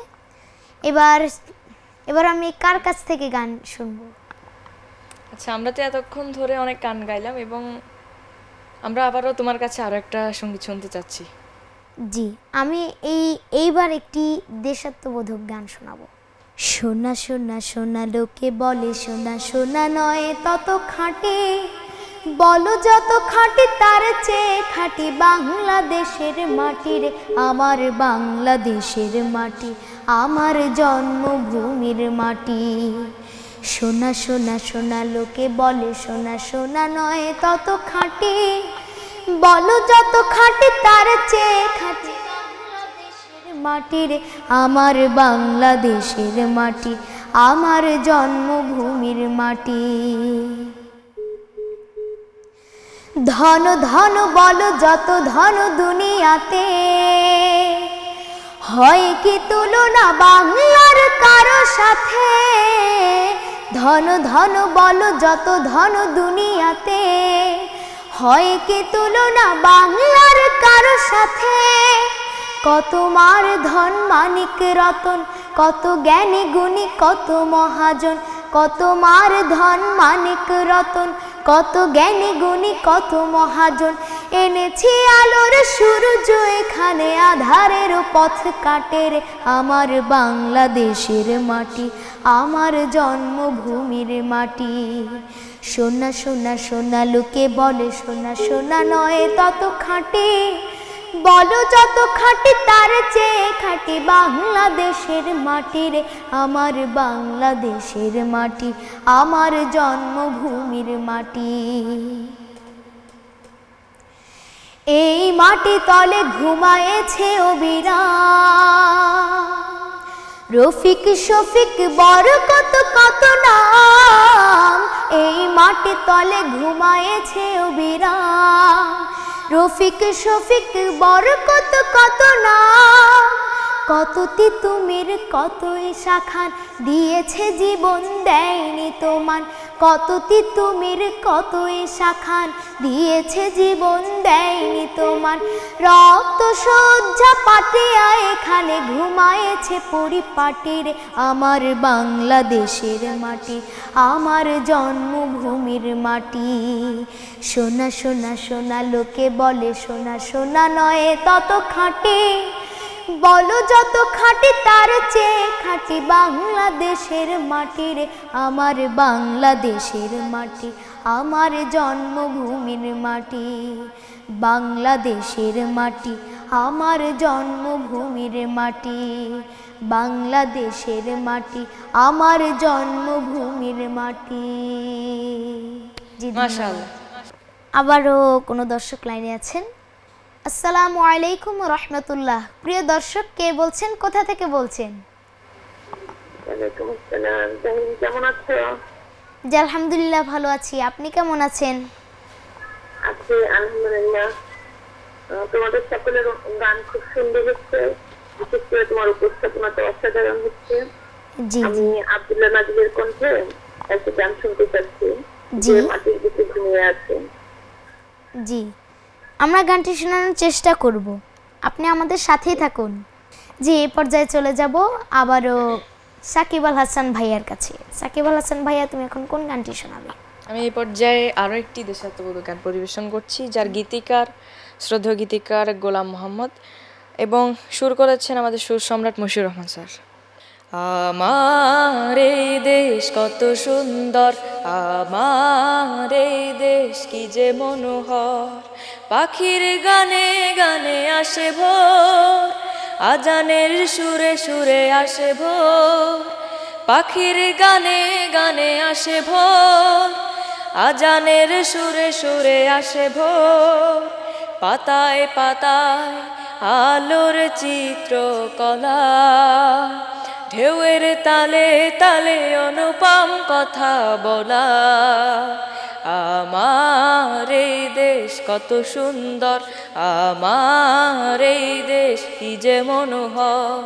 এবার আমি কার কাছ থেকে গান শুনবো? আচ্ছা, আমরা তো এতক্ষণ ধরে অনেক গান গাইলাম এবং আমরা আবারও তোমার কাছে আরও একটা সঙ্গীত শুনতে চাচ্ছি। জি, আমি এইবার একটি দেশাত্মবোধক গান শোনাবো। সোনা সোনা সোনা লোকে বলে সোনা সোনা নয় তত খাঁটি, বলো যত খাঁটি তার চেয়ে খাঁটি বাংলাদেশের মাটি রে, আমার বাংলাদেশের মাটি, আমার জন্মভূমির মাটি। সোনা সোনা সোনা লোকে বলে সোনা সোনা নয় তত খাঁটি, বলো যত খাঁটি তার চেয়ে খাঁটি বাংলাদেশের মাটি রে, আমার বাংলাদেশের মাটি, আমার জন্মভূমির মাটি। ধন ধন বলো যত ধন দুনিয়াতে, হয় কি তুলনা বাংলার কারো সাথে। ধন ধন বলো যত ধন দুনিয়াতে, হয় কি তুলনা বাংলার কারো সাথে। কত মার ধন মানিক রতন, কত জ্ঞানী গুণী কত মহাজন। কত মার ধন মানিক রতন, কত জ্ঞানী গুণী কত মহাজন। এনেছি আলোর সূর্য এখানে আধারের পথ কাটে রে, আমার বাংলাদেশের মাটি, আমার জন্মভূমির মাটি। সোনা সোনা সোনা লোকে বলে সোনা সোনা নয় তত খাঁটি, বলো যত খাঁটি তার চেয়ে খাঁটি বাংলাদেশের মাটি রে, আমার বাংলাদেশের মাটি, আমার জন্মভূমির মাটি। এই মাটি তলে ঘুমায়েছে অবিরাম, রফিক শফিক বরকত কত নাম। এই মাটি তলে ঘুমায়েছে অবিরাম, রফিক শফিক বরকত কত নাম। কত তিতুমির কত শাখান দিয়েছে জীবন দেয়নি তোমার। কত তিতুমির কত শাখান দিয়েছে জীবন দেয়নি তোমার। রক্ত সজ্জা পাতিয়া এখানে ঘুমায়েছে পরিপাটি রে, আমার বাংলাদেশের মাটি, আমার জন্মভূমির মাটি। সোনা সোনা সোনা লোকে বলে সোনা সোনা নয় তত খাঁটি, বলো যত খাঁটি তার চেয়ে খাঁটি বাংলাদেশের মাটি রে, আমার বাংলাদেশের মাটি, আমার জন্মভূমির মাটি। বাংলাদেশের মাটি, আমার জন্মভূমির মাটি। বাংলাদেশের মাটি, আমার জন্মভূমির মাটি। জি, মাশাআল্লাহ। আবারও কোনো দর্শক লাইনে আছেন। আসসালামু আলাইকুম রহমতুল্লাহ। প্রিয় দর্শক, কে বলছেন, কোথা থেকে বলছেন? ওয়ালাইকুম আসসালাম। কেমন আছো? জি আলহামদুলিল্লাহ ভালো আছি, আপনি কেমন আছেন? আছি আলহামদুলিল্লাহ। তোমাদের সকলের গান খুব সুন্দর হচ্ছে, বিশেষ করে তোমার উপস্থাপনাটা অসাধারণ হচ্ছে। জি আমি আব্দুল্লাহ নাজিরের কণ্ঠে একটা গান শুনতে চাচ্ছি, জি। যে মাটির দিকে ঘুমিয়ে আছে। জি, আমরা গানটি শোনানোর চেষ্টা করব, আপনি আমাদের সাথেই থাকুন। জি, এই পর্যায়ে চলে যাব আবারও সাকিব আল হাসান ভাইয়ার কাছে। সাকিব আল হাসান ভাইয়া, তুমি এখন কোন গানটি শোনাবে? আমি এই পর্যায়ে আরও একটি দেশাত্মবোধক গান পরিবেশন করছি, যার গীতিকার শ্রদ্ধেয় গীতিকার গোলাম মোহাম্মদ এবং সুর করেছেন আমাদের সুর সম্রাট মশিউর রহমান স্যার। আমার এই দেশ কত সুন্দর, আমার এই দেশ কি যে মনোহর, পাখির গানে গানে আসে ভোর, আজানের সুরে সুরে আসে ভোর, পাখির গানে গানে আসে ভোর, আজানের সুরে সুরে আসে ভোর, পাতায় পাতায় আলোর চিত্রকলা, ঢেউয়ের তালে তালে অনুপম কথা বলা। আমার এই দেশ কত সুন্দর, আমার এই দেশ কি যে মনোহর,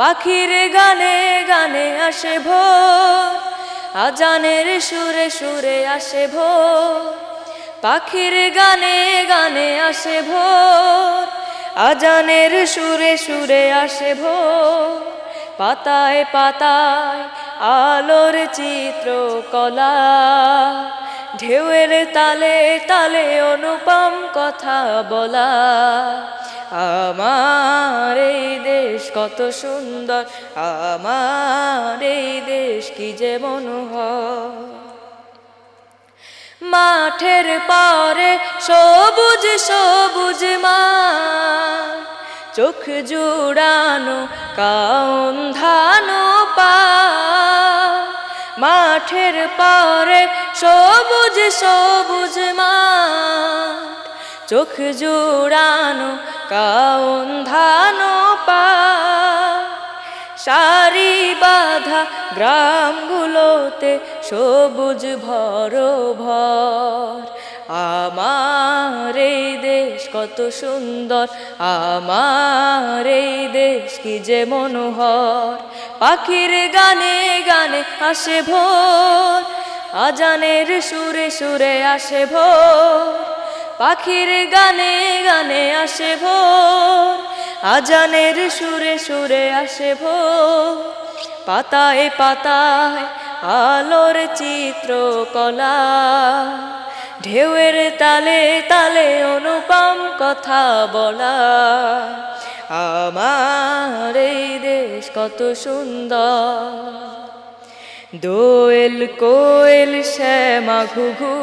পাখির গানে গানে আসে ভোর, আজানের সুরে সুরে আসে ভোর, পাখির গানে গানে আসে ভোর, আজানের সুরে সুরে আসে ভোর, পাতায় পাতায় আলোর চিত্রকলা, ঢেউয়ের তালে তালে অনুপম কথা বলা। আমার এই দেশ কত সুন্দর, আমার এই দেশ কি যে মনোহর, মাঠের পারে সবুজ সবুজ মাঠ, চোখ জুড়ানো কাউন ধানো পা, মাঠের পারে সবুজ সবুজ মাঠ, চোখ জুড়ানো কাউন ধানো পা, সারি বাঁধা গ্রামগুলোতে সবুজ ভরভর। আমার এই দেশ কত সুন্দর, আমার এই দেশ কি যে মনোহর, পাখির গানে গানে আসে ভোর, আজানের সুরে সুরে আসে ভোর, পাখির গানে গানে আসে ভোর, আজানের সুরে সুরে আসে ভোর, পাতায় পাতায় আলোর চিত্রকলা, ঢেউয়ের তালে তালে অনুপম কথা বলা। আমার এই দেশ কত সুন্দর, দোয়েল কোয়েল শ্যামা ঘুঘু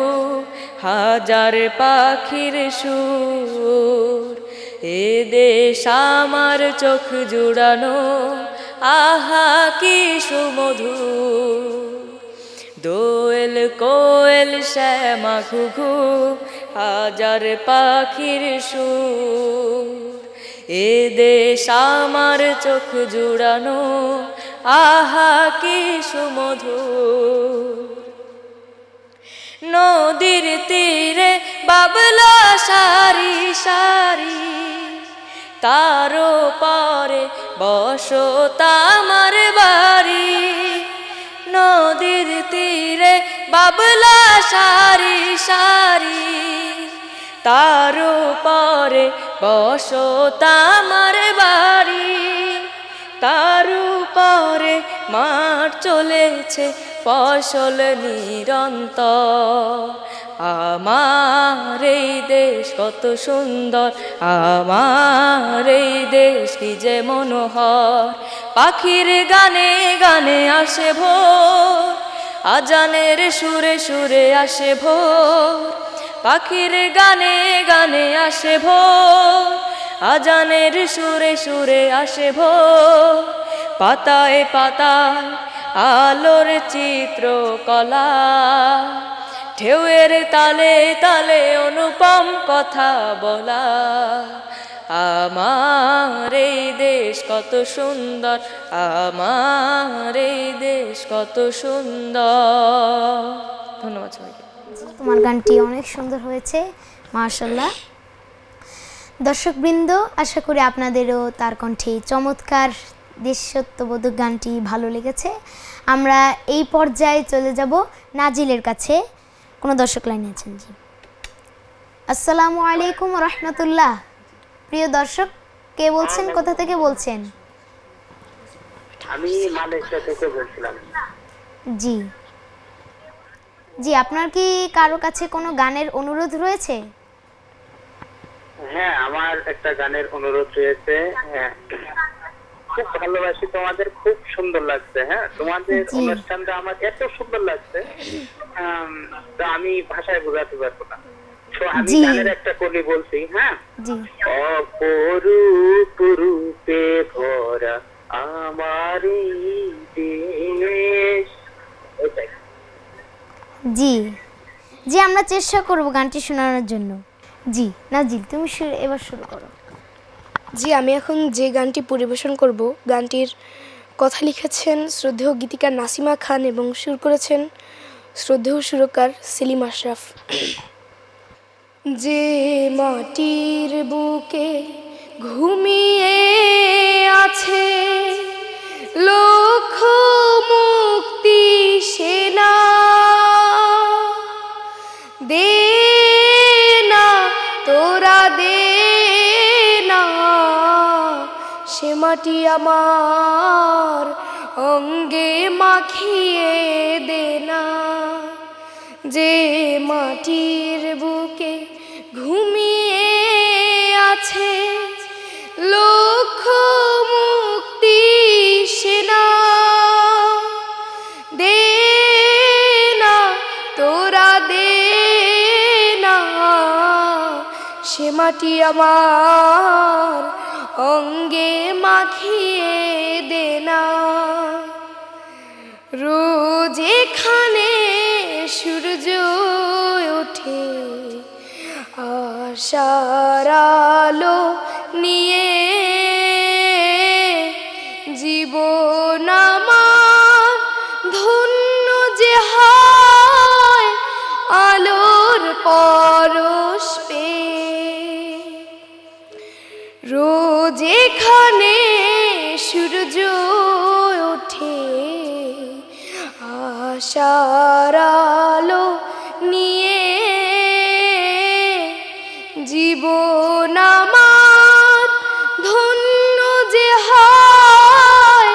হাজার পাখির সুর, এ দেশ আমার চোখ জুড়ানো আহা কি সুমধুর, দোয়েল কোয়েল শ্যামা ঘুঘু হাজার পাখির সুর, এ দেশ আমার চোখ জুড়ানো আহা কি সুমধুর, নদীর তীরে বাবলা সারি সারি, তারও পরে বসত আমার বাড়ি, নদীর তীরে বাবলা সারি সারি, তারও পরে বসত আমার বাড়ি, তারও পরে মাঠ চলেছে ফসল নিরন্তর। আমার এই দেশ কত সুন্দর, আমার এই দেশ কি যে মনোহর, পাখির গানে গানে আসে ভোর, আজানের সুরে সুরে আসে ভোর, পাখির গানে গানে আসে ভোর, আজানের সুরে সুরে আসে ভোর, পাতায় পাতায় আলোর চিত্রকলা, ঢেউয়ের তালে তালে অনুপম কথা বলা। আমার এই দেশ কত সুন্দর, আমার এই দেশ কত সুন্দর। ধন্যবাদ সবাইকে। তোমার গানটি অনেক সুন্দর হয়েছে, মাশাআল্লাহ। দর্শকবৃন্দ, আশা করি আপনাদেরও তার কণ্ঠে চমৎকার দেশাত্মবোধক গানটি ভালো লেগেছে। আমরা এই পর্যায়ে চলে যাব নাজিলের কাছে। কোনো দর্শক লাইনে আছেন? জি, আসসালামু আলাইকুম রহমতুল্লাহ। প্রিয় দর্শক, কে বলছেন, কোথা থেকে বলছেন? আমি মালয়েশিয়া থেকে বলছিলাম। জি জি, আপনার কি কারো কাছে কোনো গানের অনুরোধ রয়েছে? হ্যাঁ, আমার একটা গানের অনুরোধ রয়েছে। হ্যাঁ, খুব ভালোবাসি তোমাদের, খুব সুন্দর লাগছে। হ্যাঁ, তোমাদের জি। অনুষ্ঠানটা আমার এত সুন্দর লাগছে, তো আমি ভাষায় বোঝাতে পারবো না। তো আমি জি। গানের একটা কলি বলছি। হ্যাঁ, জি অপরূপ রূপে ভরা আমার এই দেশ। ওইটাই। জি জি, আমরা চেষ্টা করব গানটি শোনানোর জন্য। জি নাজিল, তুমি এবার শুরু করো। জি, আমি এখন যে গানটি পরিবেশন করব, গানটির কথা লিখেছেন শ্রদ্ধেয় গীতিকার নাসিমা খান এবং সুর করেছেন শ্রদ্ধেয় সুরকার সেলিম আশরাফ। যে মাটির বুকে ঘুমিয়ে আছে লক্ষ মুক্তি সেনা, দে না তোরা দে না, সে মাটি আমার অঙ্গে মাখিয়ে দে না। যে মাটির বুকে ঘুমিয়ে আছে লক্ষ মুক্তি সেনা, দে না তোরা দে না, সে মাটি আমার অঙ্গে মাখিয়ে দে না। রোজ এখানে সূর্য ওঠে আশার আলো নিয়ে, জীবন আমার ধন্য যে হয় আলোর পরশ পেয়ে। রোজ এখানে সূর্য ওঠে আশার আলো নিয়ে, জীবন আমার ধন্য যে হয়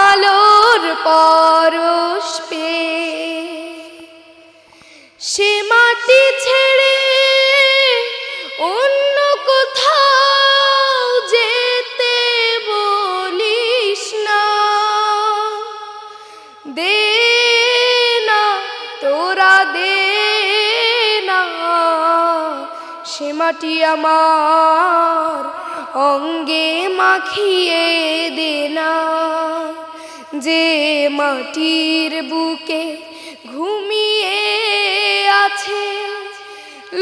আলোর পরশ পেয়ে। সে মাটি ছেড়ে অন্য কোথাও যেতে বলিস না, দে না তোরা দে না, সে মাটি আমার অঙ্গে মাখিয়ে দে না। যে মাটির বুকে ঘুমিয়ে আছে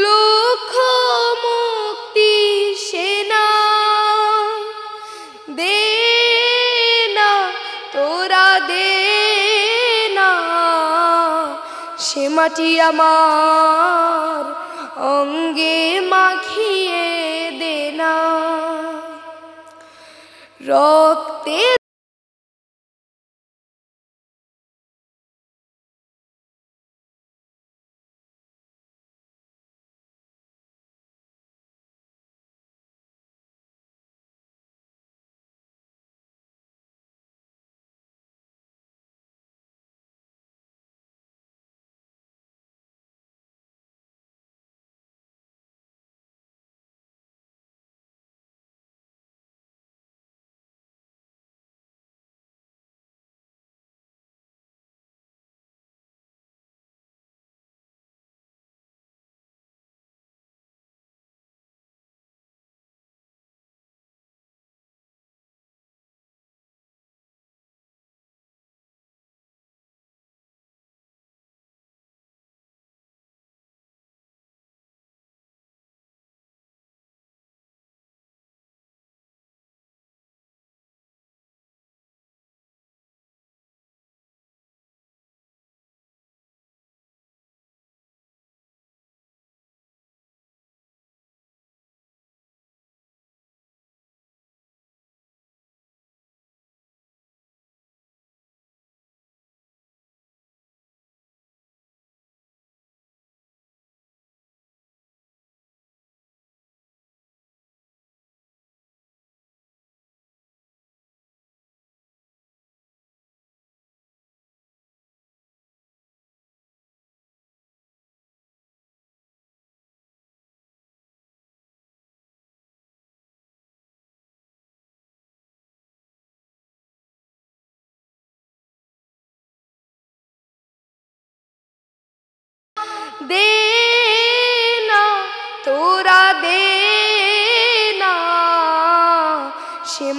লক্ষ মুক্তি সেনা, দে না তোরা দে না, সে মাটি আমার অঙ্গে মাখিয়ে দে না। রক্তে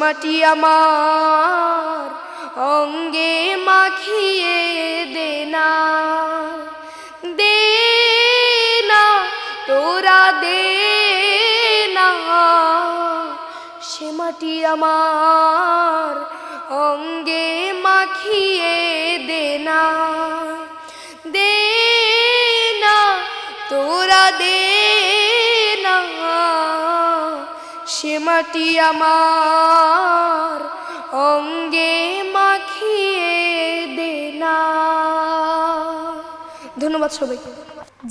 মাটি আমার অঙ্গে মাখিয়ে দে না তোরা দে না সে মাটি আমার অঙ্গে মাখিয়ে দে না তোরা দে না সে মাটি আমার অঙ্গে মাখিয়ে দে না। ধন্যবাদ সবাইকে।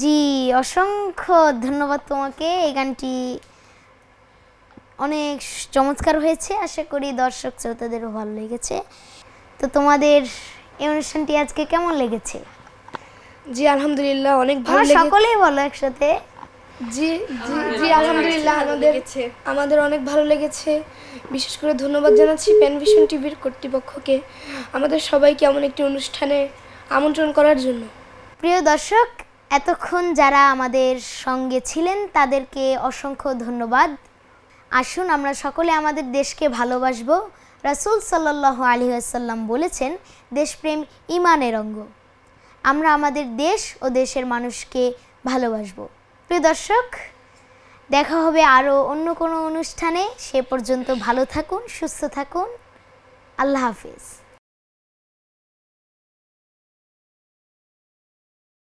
জি, অসংখ্য ধন্যবাদ তোমাকে। এই গানটি অনেক চমৎকার হয়েছে, আশা করি দর্শক শ্রোতাদেরও ভালো লেগেছে। তো তোমাদের এই অনুষ্ঠানটি আজকে কেমন লেগেছে? জি আলহামদুলিল্লাহ অনেক ভালো তোমরা লেগেছে। সকলেই বলো একসাথে। জি জি জি আলহামদুলিল্লাহ আমাদের অনেক ভালো লেগেছে। বিশেষ করে ধন্যবাদ জানাচ্ছি প্যানভিশন টিভির কর্তৃপক্ষকে আমাদের সবাইকে এমন একটি অনুষ্ঠানে আমন্ত্রণ করার জন্য। প্রিয় দর্শক, এতক্ষণ যারা আমাদের সঙ্গে ছিলেন তাদেরকে অসংখ্য ধন্যবাদ। আসুন আমরা সকলে আমাদের দেশকে ভালোবাসবো। রাসূল সাল্লাল্লাহু আলাইহি ওয়াসাল্লাম বলেছেন, দেশপ্রেম ঈমানের অঙ্গ। আমরা আমাদের দেশ ও দেশের মানুষকে ভালোবাসবো। প্রিয় দর্শক, দেখা হবে আরও অন্য কোনো অনুষ্ঠানে। সে পর্যন্ত ভালো থাকুন, সুস্থ থাকুন। আল্লাহ হাফিজ।